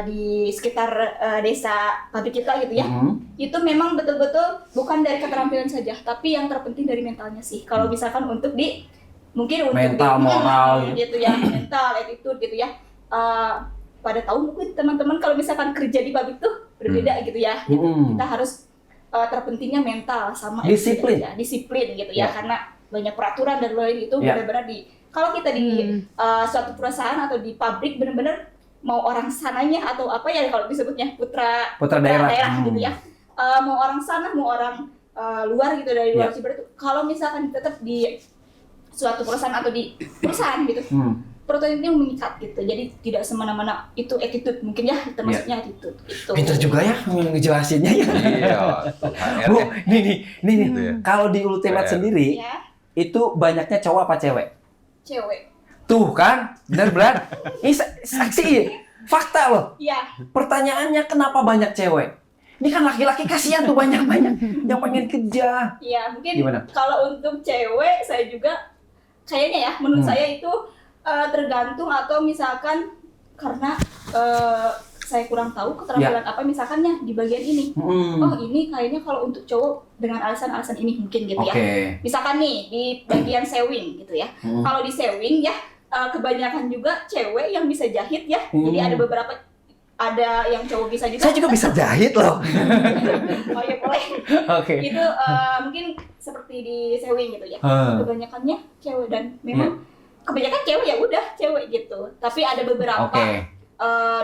di sekitar desa pabrik kita gitu ya. Itu memang betul-betul bukan dari keterampilan saja, tapi yang terpenting dari mentalnya sih. Kalau misalkan untuk mungkin untuk mental, moral gitu ya, mental, attitude gitu ya. Pada tahu mungkin teman-teman kalau misalkan kerja di pabrik tuh berbeda gitu ya. Kita harus terpentingnya mental sama disiplin aja. Disiplin gitu ya, karena banyak peraturan dan lain itu benar-benar kalau kita di suatu perusahaan atau di pabrik benar-benar mau orang sananya atau apa ya kalau disebutnya putra daerah gitu ya, mau orang sana mau orang luar gitu dari luar Ciberem itu, kalau misalkan tetap di suatu perusahaan atau di perusahaan gitu, peraturan ini mengikat gitu, jadi tidak semena-mena itu attitude mungkin ya, termasuknya attitude gitu. Pinter juga ya ngejelasinnya ya. Iya. Bu, nih. Kalau di Ultimate sendiri itu banyaknya cowok apa cewek? Cewek. Tuh kan, benar-benar. Ini saksi, fakta loh. Iya. Pertanyaannya kenapa banyak cewek? Ini kan laki-laki kasihan tuh banyak-banyak yang pengen kerja. Iya, mungkin gimana? Kalau untuk cewek saya juga kayaknya ya, menurut saya itu tergantung, atau misalkan karena saya kurang tahu keterampilan apa misalkannya di bagian ini. Ini kayaknya kalau untuk cowok dengan alasan-alasan ini mungkin gitu ya. Misalkan nih di bagian sewing gitu ya. Kalau di sewing ya kebanyakan juga cewek yang bisa jahit ya. Jadi ada yang cowok bisa juga. Saya juga bisa jahit loh. Oh ya boleh. Itu mungkin seperti di sewing gitu ya. Kebanyakannya cewek, dan memang kebanyakan cewek ya udah cewek gitu. Tapi ada beberapa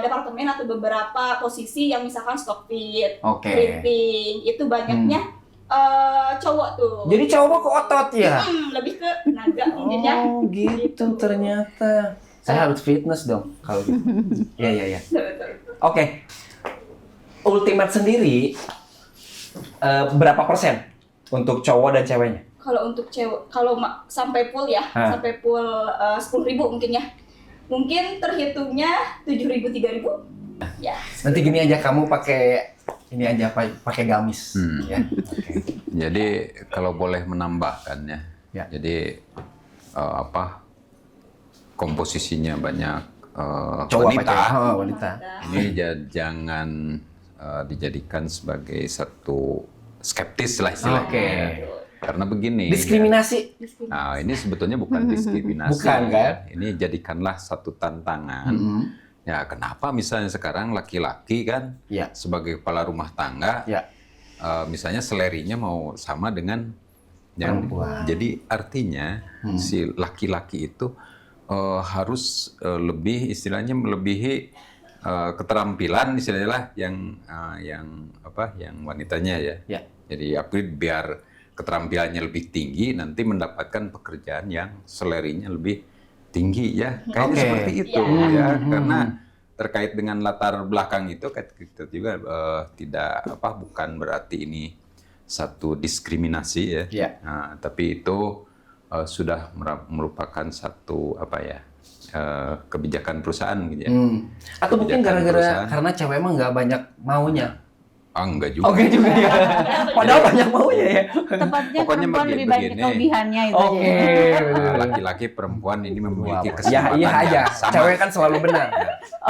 departemen atau beberapa posisi yang misalkan stock fit, printing, itu banyaknya cowok tuh. Jadi cowok ke otot ya? Lebih ke tenaga mungkin ya. Oh gitu ternyata. Saya harus fitness dong kalau gitu. Iya. Oke. Ultimate sendiri berapa persen untuk cowok dan ceweknya? Kalau untuk cewek, kalau sampai full ya, sampai full 10.000 mungkin ya. Mungkin terhitungnya 7.000, 3.000. Ya. Nanti gini aja, kamu pakai ini aja, pakai gamis. Ya. Jadi kalau boleh menambahkan ya. Jadi komposisinya banyak wanita. Ini jangan dijadikan sebagai satu skeptis lah istilahnya. Karena begini. Diskriminasi. Nah, ini sebetulnya bukan diskriminasi. Bukan kan? Ini jadikanlah satu tantangan. Ya, kenapa misalnya sekarang laki-laki kan sebagai kepala rumah tangga, misalnya selerinya mau sama dengan yang perempuan. Jadi artinya si laki-laki itu harus lebih istilahnya melebihi keterampilan istilahnya yang wanitanya ya. Jadi biar keterampilannya lebih tinggi, nanti mendapatkan pekerjaan yang selerinya lebih tinggi ya. Kayaknya seperti itu ya. Karena terkait dengan latar belakang itu kita juga bukan berarti ini satu diskriminasi ya. Nah, tapi itu sudah merupakan satu kebijakan perusahaan gitu ya. Atau mungkin gara-gara karena cewek emang nggak banyak maunya. Enggak juga. Oke juga ya. Padahal banyak maunya ya. Tepatnya perempuan lebih banyak kelebihannya itu aja. Laki-laki perempuan ini memiliki kesempatan iya aja. sama. Cewek kan selalu benar.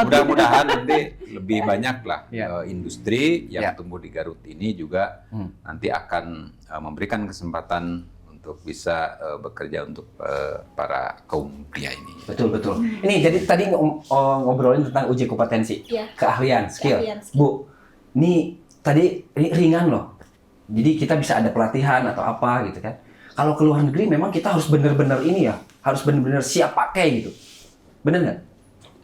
Mudah-mudahan nanti lebih banyak lah industri yang tumbuh di Garut ini juga nanti akan memberikan kesempatan untuk bisa bekerja untuk para kaum pria ini. Betul. Ini jadi tadi ngobrolin tentang uji kompetensi, keahlian, skill. Bu, ini tadi ringan loh. Jadi kita bisa ada pelatihan atau apa gitu kan. Kalau ke luar negeri memang kita harus benar-benar harus benar-benar siap pakai gitu. Benar nggak?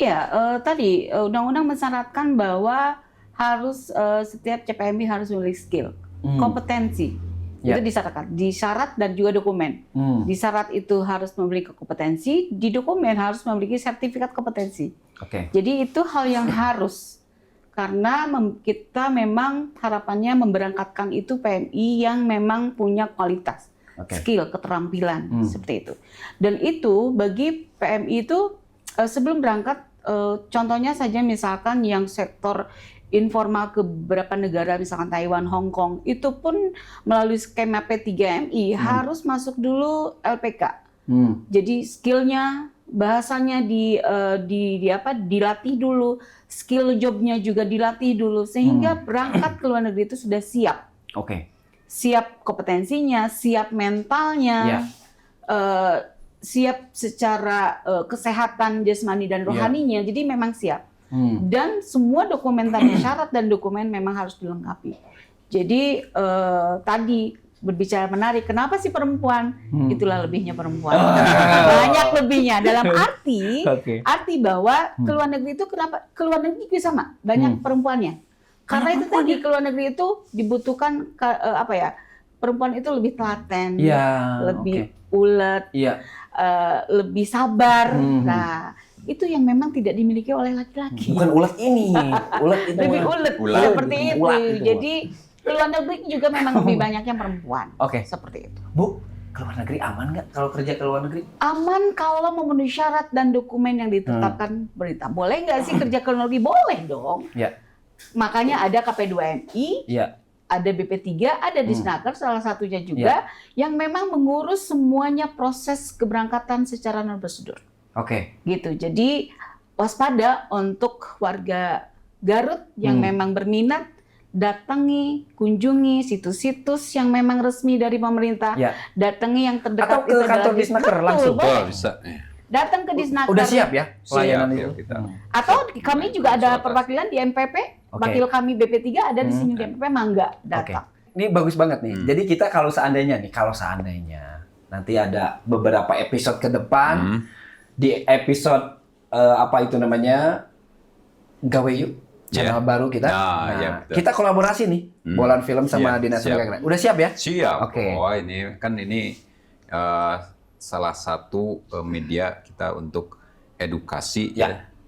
Ya, tadi undang-undang mensyaratkan bahwa harus setiap CPNB harus memiliki skill. kompetensi. Ya. Itu disyaratkan, di syarat dan juga dokumen. Di syarat itu harus memiliki kompetensi, di dokumen harus memiliki sertifikat kompetensi. Oke. Jadi itu hal yang harus, karena kita memang harapannya memberangkatkan itu PMI yang memang punya kualitas, skill, keterampilan seperti itu. Dan itu bagi PMI itu sebelum berangkat, contohnya saja misalkan yang sektor informal ke beberapa negara, misalkan Taiwan, Hong Kong, itu pun melalui skema P3MI harus masuk dulu LPK. Jadi skillnya, bahasanya dilatih dulu, skill jobnya juga dilatih dulu, sehingga berangkat ke luar negeri itu sudah siap. Siap kompetensinya, siap mentalnya, siap secara kesehatan jasmani dan rohaninya. Jadi memang siap. Dan semua dokumen tadi, syarat dan dokumen memang harus dilengkapi. Jadi tadi berbicara menarik, kenapa sih perempuan? Itulah lebihnya perempuan. Banyak lebihnya dalam arti bahwa ke luar negeri itu kenapa? Ke luar negeri juga sama, banyak perempuannya. Karena itu tadi ke luar negeri itu dibutuhkan perempuan itu lebih telaten, lebih ulet, lebih sabar. Nah, itu yang memang tidak dimiliki oleh laki-laki. Bukan ulet ini, ulet itu. Lebih ulet seperti itu. Jadi ke luar negeri juga memang lebih banyak yang perempuan. Seperti itu. Bu, ke luar negeri aman nggak kalau kerja ke luar negeri? Aman kalau memenuhi syarat dan dokumen yang ditetapkan pemerintah. Boleh nggak sih kerja ke luar negeri? Boleh dong. Makanya ada KP2MI, ada BP3, ada Disnaker salah satunya juga yang memang mengurus semuanya proses keberangkatan secara non prosedur. Gitu. Jadi waspada untuk warga Garut yang memang berminat, datangi, kunjungi situs-situs yang memang resmi dari pemerintah, datangi yang terdekat. Atau ke kantor Disnaker langsung. Bisa. Datang ke Disnaker. Udah siap ya pelayanan itu? Atau kami juga ada perwakilan di MPP, wakil kami BP3 ada di sini di MPP, mangga datang. Ini bagus banget nih. Jadi kita kalau seandainya nanti ada beberapa episode ke depan, di episode Gawe Yuk, channel baru kita. Kita kolaborasi nih, Bolan Film sama Dinas Pendidikan. Udah siap ya? Siap. Ini salah satu media kita untuk edukasi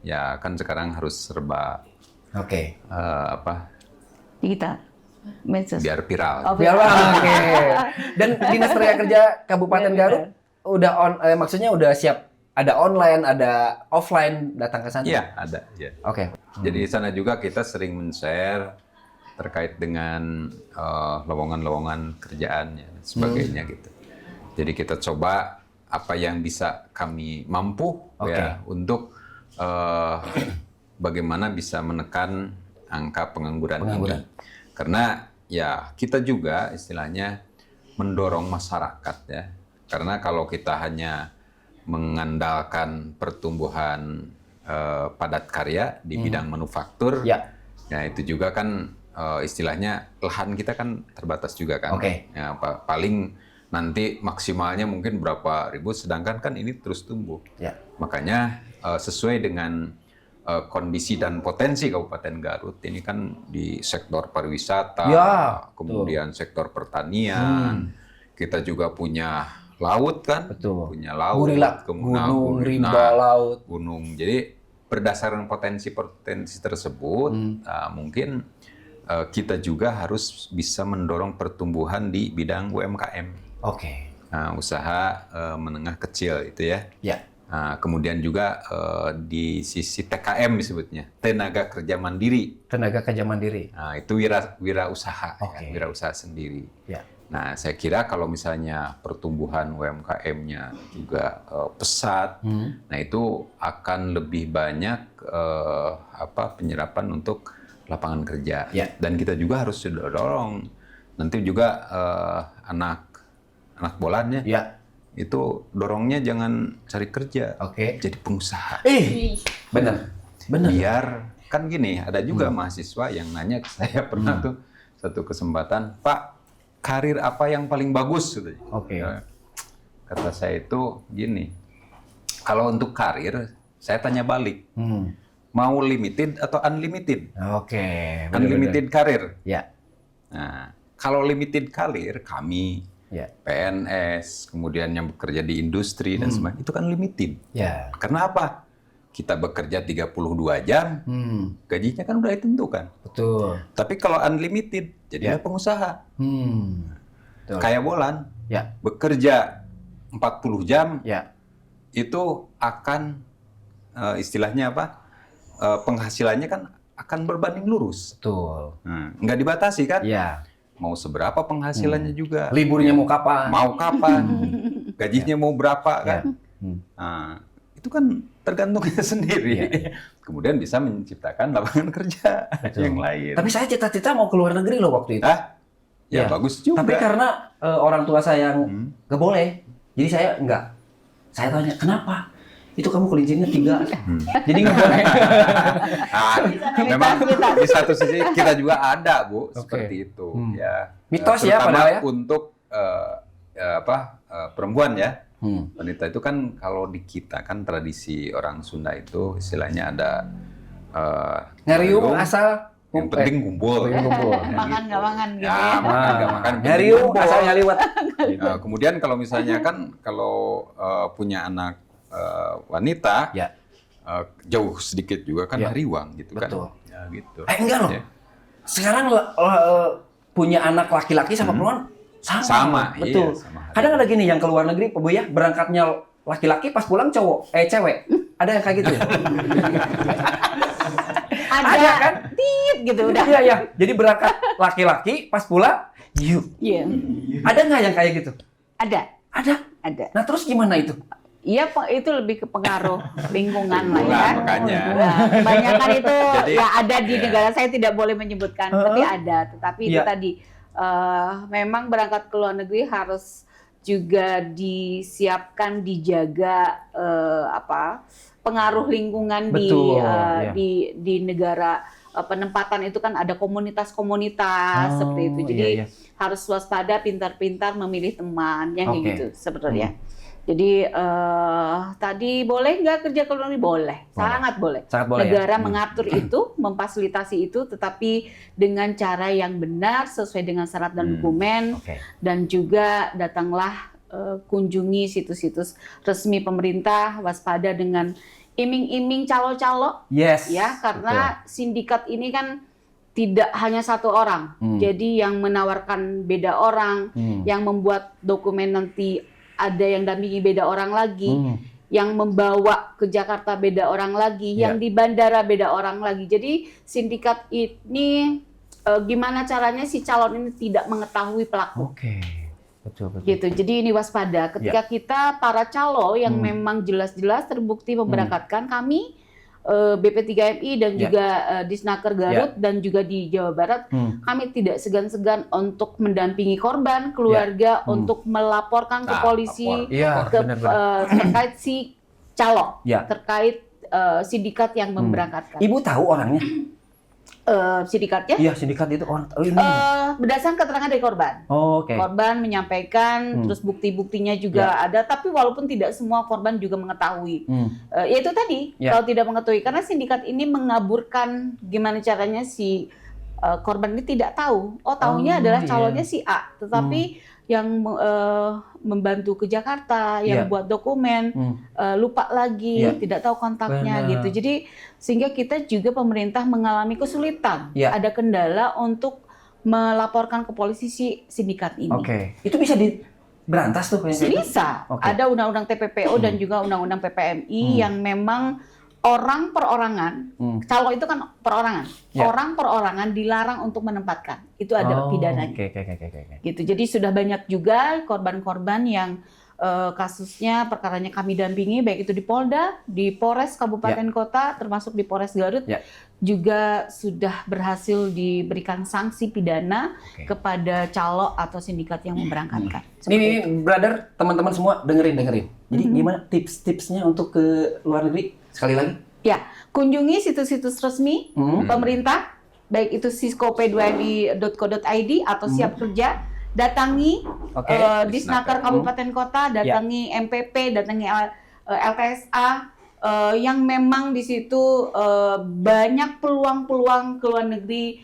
ya kan sekarang harus serba Digital. Medsos. Biar viral. Dan Dinas Tenaga Kerja Kabupaten Garut maksudnya udah siap, ada online, ada offline, datang ke sana? Iya, ada. Jadi di sana juga kita sering men-share terkait dengan lowongan-lowongan kerjaan dan sebagainya gitu. Jadi kita coba apa yang bisa kami mampu untuk bagaimana bisa menekan angka pengangguran ini. Karena ya kita juga istilahnya mendorong masyarakat ya. Karena kalau kita hanya mengandalkan pertumbuhan padat karya di bidang manufaktur, ya itu juga kan istilahnya lahan kita kan terbatas juga kan. Ya, paling nanti maksimalnya mungkin berapa ribu, sedangkan kan ini terus tumbuh. Makanya sesuai dengan kondisi dan potensi Kabupaten Garut ini kan di sektor pariwisata, kemudian sektor pertanian, kita juga punya laut kan, punya laut, gunung, rimba laut, gunung. Jadi berdasarkan potensi-potensi tersebut, mungkin kita juga harus bisa mendorong pertumbuhan di bidang UMKM. Usaha menengah kecil itu ya. Kemudian juga di sisi TKM disebutnya, tenaga kerja mandiri. Tenaga kerja mandiri. Nah, itu wirausaha, wirausaha sendiri. Nah, saya kira kalau misalnya pertumbuhan UMKM-nya juga pesat, nah itu akan lebih banyak penyerapan untuk lapangan kerja. Dan kita juga harus dorong nanti juga anak bolannya. Itu dorongnya jangan cari kerja, jadi pengusaha. Benar. Biar kan gini, ada juga mahasiswa yang nanya ke saya pernah tuh satu kesempatan, Pak, karir apa yang paling bagus? Kata saya itu gini, kalau untuk karir, saya tanya balik, mau limited atau unlimited? Unlimited karir. Nah, kalau limited karir, kami Ya. PNS, kemudian yang bekerja di industri dan sebagainya, itu kan limited. Ya. Karena apa? Kita bekerja 32 jam, gajinya kan udah ditentukan. Betul. Tapi kalau unlimited, jadinya pengusaha. Betul. Kayak Bolan, Ya. bekerja 40 jam, Ya. itu akan istilahnya apa? Penghasilannya kan akan berbanding lurus. Betul. Nggak dibatasi kan? Ya. Mau seberapa penghasilannya juga. Liburnya mau kapan? Mau kapan? Gajinya mau berapa kan? Ya. Nah, itu kan tergantungnya sendiri. Ya. Kemudian bisa menciptakan lapangan kerja yang lain. Tapi saya cita-cita mau ke luar negeri loh waktu itu. Ya, Ya. bagus juga. Tapi karena orang tua saya yang nggak boleh, jadi saya nggak. Saya tanya, kenapa? Itu kamu kelincinya 3. Jadi nggak boleh. Nah, memang di satu sisi kita juga ada, Bu, seperti itu. Ya. Mitos ya, Terutama padahal ya. untuk perempuan ya. Wanita itu kan kalau di kita kan tradisi orang Sunda itu istilahnya ada Ngariung asal yang penting kumpul. Makan nggak makan gitu Ya, ya. makan nggak makan. penting Ngariung kumpul. asal nyaliwat. Kemudian kalau misalnya kan kalau punya anak wanita, Ya. jauh sedikit juga kan Ya. hariwang gitu Betul. kan. Ya gitu. Enggak loh. Ya. Sekarang punya anak laki-laki sama perempuan sama. Sama, Betul. iya, sama. Kadang ada gini yang ke luar negeri, Pak Bu ya, berangkatnya laki-laki pas pulang cewek. Ada yang kayak gitu ya? Ada kan? tit gitu udah. Iya, iya. Jadi berangkat laki-laki pas pulang, yuk. Iya. Ada nggak yang kayak gitu? Ada. Ada. Nah, terus gimana itu? Iya, itu lebih ke pengaruh lingkungan lah ya. Lingkungan, makanya. Nah, kebanyakan itu Jadi, ya ada di ya. negara saya tidak boleh menyebutkan, tapi ada. Tetapi itu Iya. tadi memang berangkat ke luar negeri harus juga disiapkan, dijaga pengaruh lingkungan Betul, iya. di negara penempatan itu kan ada komunitas-komunitas seperti itu. Jadi iya. harus waspada, pintar-pintar memilih teman yang kayak Oke. gitu sebenarnya. Jadi tadi boleh nggak kerja ke luar negeri? Boleh, sangat boleh. Sangat boleh, Negara ya? mengatur itu, memfasilitasi itu, tetapi dengan cara yang benar sesuai dengan syarat dan dokumen, Oke. dan juga datanglah kunjungi situs-situs resmi pemerintah, waspada dengan iming-iming calo-calo, Yes. ya karena sindikat ini kan tidak hanya satu orang, jadi yang menawarkan beda orang, yang membuat dokumen nanti ada yang dampingi beda orang lagi, yang membawa ke Jakarta beda orang lagi, yang di bandara beda orang lagi. Jadi sindikat ini gimana caranya si calon ini tidak mengetahui pelaku. Oke. Betul. Gitu. Jadi ini waspada ketika kita para calo yang memang jelas-jelas terbukti memberangkatkan, kami BP3MI dan juga Disnaker Garut dan juga di Jawa Barat, kami tidak segan-segan untuk mendampingi korban, keluarga, untuk melaporkan ke polisi terkait si calo, terkait sindikat yang memberangkatkan. Ibu tahu orangnya? Sindikatnya? Iya, sindikat itu orang. Oh, ini. Berdasarkan keterangan dari korban. Oke. Korban menyampaikan, terus bukti-buktinya juga ada, tapi walaupun tidak semua korban juga mengetahui. Ya itu tadi, kalau tidak mengetahui, karena sindikat ini mengaburkan gimana caranya si korban ini tidak tahu. Oh, tahunya adalah calonnya si A, tetapi yang membantu ke Jakarta, yang buat dokumen, lupa lagi, tidak tahu kontaknya gitu. Jadi sehingga kita juga pemerintah mengalami kesulitan, ada kendala untuk melaporkan ke polisi si sindikat ini. Oke. Itu bisa diberantas tuh kayaknya? Bisa. Ada undang-undang TPPO dan juga undang-undang PPMI yang memang orang perorangan, calo itu kan perorangan, orang perorangan dilarang untuk menempatkan, itu ada pidananya. Oke. Gitu. Jadi sudah banyak juga korban-korban yang kasusnya, perkaranya kami dampingi, baik itu di Polda, di Polres Kabupaten Kota, termasuk di Polres Garut, juga sudah berhasil diberikan sanksi pidana kepada calo atau sindikat yang memberangkatkan. Ini brother, teman-teman semua dengerin. Jadi gimana tips-tipsnya untuk ke luar negeri? Sekali lagi. Ya, kunjungi situs-situs resmi pemerintah, baik itu siskop2mi.co.id atau Siap Kerja, datangi Disnaker Kabupaten Kota, datangi MPP, datangi LTSA, yang memang di situ banyak peluang-peluang ke luar negeri,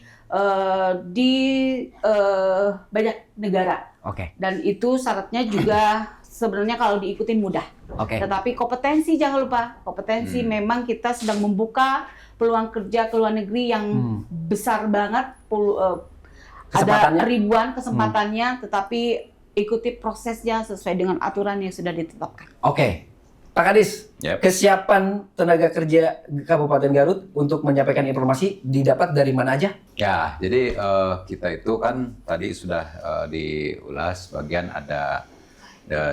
di banyak negara. Oke. Dan itu syaratnya juga sebenarnya kalau diikutin mudah. Oke. Tetapi kompetensi jangan lupa. Kompetensi memang kita sedang membuka peluang kerja ke luar negeri yang besar banget. Ada Kesempatannya? ribuan kesempatannya, tetapi ikuti prosesnya sesuai dengan aturan yang sudah ditetapkan. Oke. Pak Kadis, Yep. kesiapan tenaga kerja Kabupaten Garut untuk menyampaikan informasi didapat dari mana aja? Ya, jadi kita itu kan tadi sudah diulas bagian ada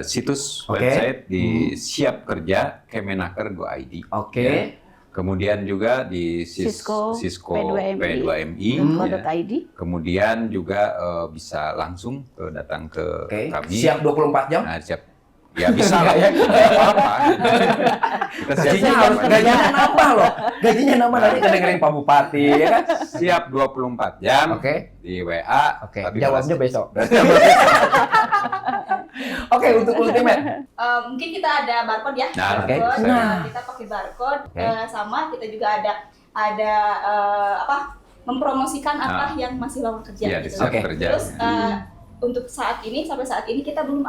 situs Oke. website di Siap Kerja Kemenaker.go.id. Oke. Ya. Kemudian juga di Cisco P2MI, .co.id. Kemudian juga bisa langsung datang ke Oke. kami. Siap 24 jam? Nah, siap. Ya bisa lah ya. Nggak apa-apa. Kita Gajinya siap, harus gajinya nambah loh. Gajinya nambah nanti kita dengerin Pak Bupati ya kan? siap 24 jam Oke. di WA. Oke. Tapi Jawabnya kalau- besok. Oke, untuk ultimate. Mungkin kita ada barcode ya. Nah, oke. Barcode. Nah. Kita pakai barcode. Oke. Sama kita juga ada mempromosikan apa yang masih lowongan kerja. Iya, di gitu. Siap Oke. Kerja. Terus untuk sampai saat ini kita belum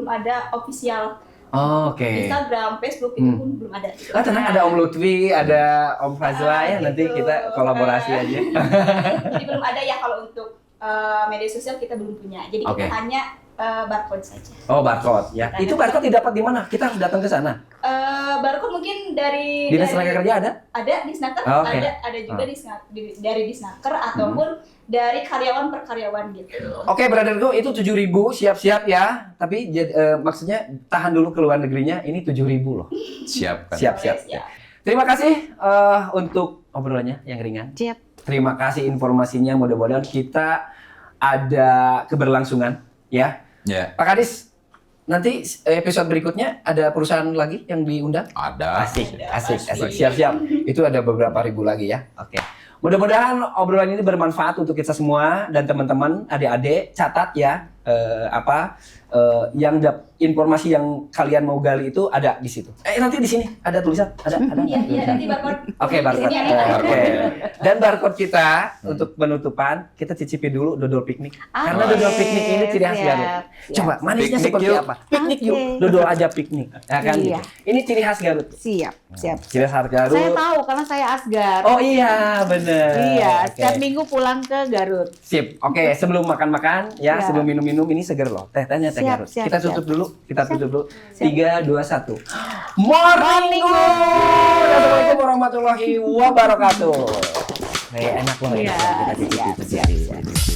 ada official Oke. Instagram, Facebook itu pun belum ada. Gitu. Ah, tenang, ada Om Lutfi, ada Om Fazla ya, nanti gitu. kita kolaborasi aja. Jadi belum ada ya kalau untuk media sosial kita belum punya. Jadi Oke. kita hanya barcode saja. Oh, barcode ya. Itu barcode didapat di mana? Kita harus datang ke sana. Barcode mungkin dari Dinas Tenaga Kerja ada? ada di Snaker, Oh, oke. ada juga dari di Snaker ataupun dari karyawan per karyawan gitu. Oke, brotherku, itu 7.000 siap-siap ya. Tapi maksudnya tahan dulu ke luar negerinya, ini 7.000 loh. Siap kan. Siap-siap. Ya. Terima kasih untuk obrolannya yang ringan. Siap. Terima kasih informasinya. Mudah-mudahan kita ada keberlangsungan ya. Ya, Pak Kadis, nanti episode berikutnya ada perusahaan lagi yang diundang? ada. Asik. Siap-siap. Itu ada beberapa ribu lagi ya. Oke. Mudah-mudahan obrolan ini bermanfaat untuk kita semua dan teman-teman, adik-adik, catat ya informasi yang kalian mau gali itu ada di situ. Nanti di sini ada tulisan, ada. Iya, nanti barcode. Oke, barcode. Di sini ada. Oke. Dan barcode kita untuk penutupan kita cicipi dulu dodol piknik. Karena Oke, dodol piknik ini ciri khas siap, Garut. siap. Coba manisnya Piknik seperti yuk. apa? Piknik yuk. Oke. Dodol aja piknik. Ya kan Iya. gitu. Ini ciri khas Garut. Siap. Ciri khas Garut. Saya tahu karena saya Asgar. Oh iya, bener. Iya, Oke. setiap minggu pulang ke Garut. Sip. Oke, sebelum makan-makan ya, Ya. sebelum minum-minum ini seger loh. Teh-tehnya teh Siap, Garut. siap, Kita siap. tutup dulu. Kita tutup dulu. Siap. 3, 2, 1. Morning Good. Assalamualaikum warahmatullahi wabarakatuh. Enak loh. Iya, Kita cicipi, siap, cicipi. siap.